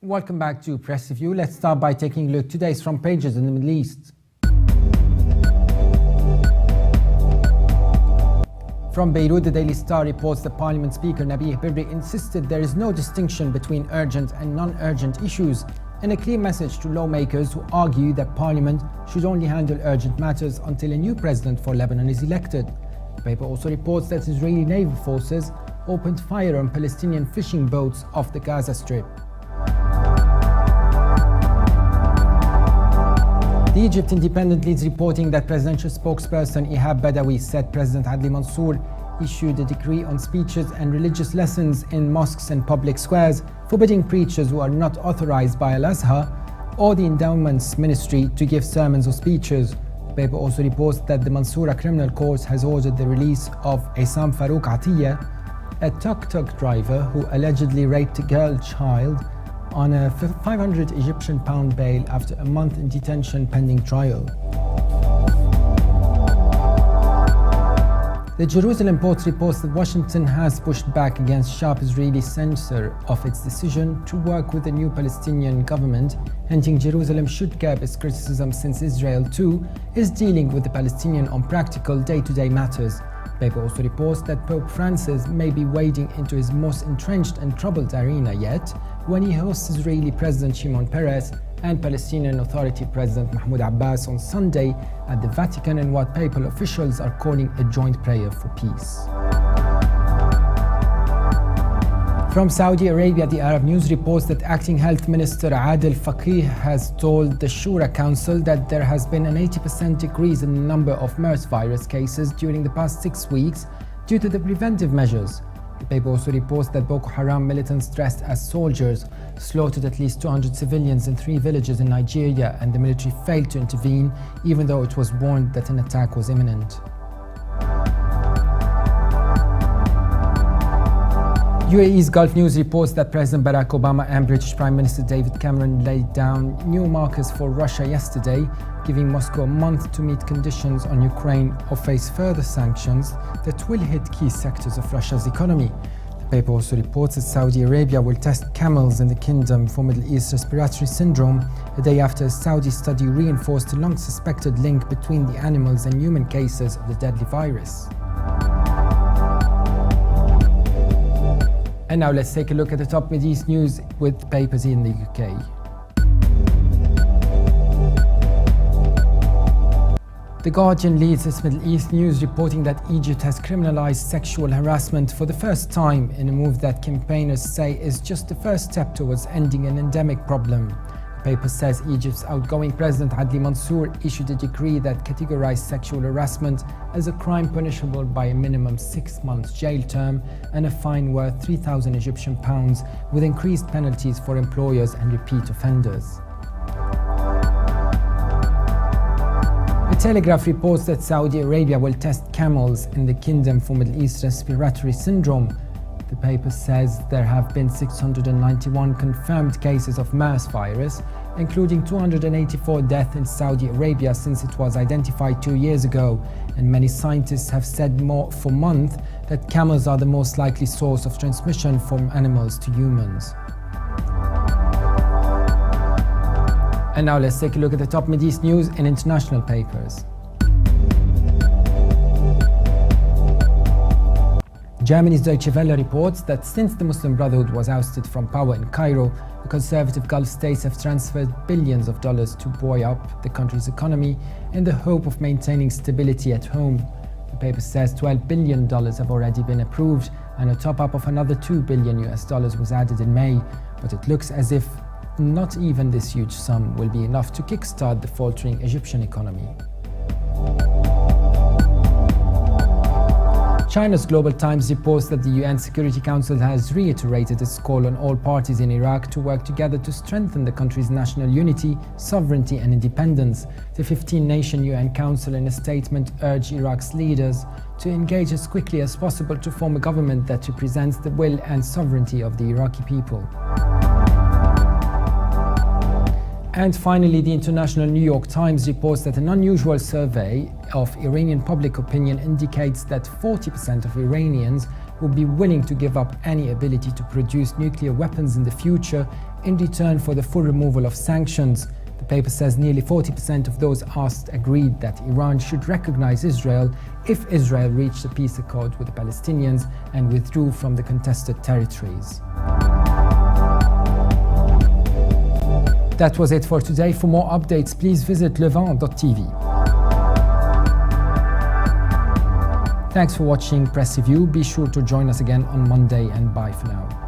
Welcome back to Press Review. Let's start by taking a look at today's front pages in the Middle East. From Beirut, the Daily Star reports that Parliament Speaker Nabih Berri insisted there is no distinction between urgent and non-urgent issues, in a clear message to lawmakers who argue that Parliament should only handle urgent matters until a new president for Lebanon is elected. The paper also reports that Israeli naval forces opened fire on Palestinian fishing boats off the Gaza Strip. The Egypt Independent leads reporting that presidential spokesperson Ihab Badawi said President Adli Mansour issued a decree on speeches and religious lessons in mosques and public squares, forbidding preachers who are not authorized by Al-Azhar or the Endowments Ministry to give sermons or speeches. The paper also reports that the Mansoura Criminal Court has ordered the release of Essam Farouk Atiyah, a tuk-tuk driver who allegedly raped a girl child, on a 500 Egyptian pound bail after a month in detention pending trial. The Jerusalem Post reports that Washington has pushed back against sharp Israeli censure of its decision to work with the new Palestinian government, hinting Jerusalem should curb its criticism since Israel too is dealing with the Palestinian on practical day-to-day matters. The paper also reports that Pope Francis may be wading into his most entrenched and troubled arena yet when he hosts Israeli President Shimon Peres and Palestinian Authority President Mahmoud Abbas on Sunday at the Vatican in what papal officials are calling a joint prayer for peace. From Saudi Arabia, the Arab News reports that Acting Health Minister Adel Faqih has told the Shura Council that there has been an 80% decrease in the number of MERS virus cases during the past 6 weeks due to the preventive measures. The paper also reports that Boko Haram militants dressed as soldiers slaughtered at least 200 civilians in 3 villages in Nigeria, and the military failed to intervene even though it was warned that an attack was imminent. UAE's Gulf News reports that President Barack Obama and British Prime Minister David Cameron laid down new markers for Russia yesterday, giving Moscow a month to meet conditions on Ukraine or face further sanctions that will hit key sectors of Russia's economy. The paper also reports that Saudi Arabia will test camels in the kingdom for Middle East respiratory syndrome, a day after a Saudi study reinforced a long-suspected link between the animals and human cases of the deadly virus. And now let's take a look at the top Middle East news with papers in the UK. The Guardian leads its Middle East news reporting that Egypt has criminalized sexual harassment for the first time, in a move that campaigners say is just the first step towards ending an endemic problem. The paper says Egypt's outgoing president Adli Mansour issued a decree that categorized sexual harassment as a crime punishable by a minimum 6 months jail term and a fine worth 3,000 Egyptian pounds, with increased penalties for employers and repeat offenders. The Telegraph reports that Saudi Arabia will test camels in the kingdom for Middle East respiratory syndrome. The paper says there have been 691 confirmed cases of MERS virus, including 284 deaths in Saudi Arabia since it was identified 2 years ago, and many scientists have said for months that camels are the most likely source of transmission from animals to humans. And now let's take a look at the top Middle East news in international papers. Germany's Deutsche Welle reports that since the Muslim Brotherhood was ousted from power in Cairo, the conservative Gulf states have transferred billions of dollars to buoy up the country's economy in the hope of maintaining stability at home. The paper says $12 billion have already been approved, and a top-up of another $2 billion was added in May, but it looks as if not even this huge sum will be enough to kickstart the faltering Egyptian economy. China's Global Times reports that the UN Security Council has reiterated its call on all parties in Iraq to work together to strengthen the country's national unity, sovereignty and independence. The 15-nation UN Council in a statement urged Iraq's leaders to engage as quickly as possible to form a government that represents the will and sovereignty of the Iraqi people. And finally, the international New York Times reports that an unusual survey of Iranian public opinion indicates that 40% of Iranians would be willing to give up any ability to produce nuclear weapons in the future in return for the full removal of sanctions. The paper says nearly 40% of those asked agreed that Iran should recognize Israel if Israel reached a peace accord with the Palestinians and withdrew from the contested territories. That was it for today. For more updates, please visit levant.tv. Thanks for watching Press Review. Be sure to join us again on Monday, and bye for now.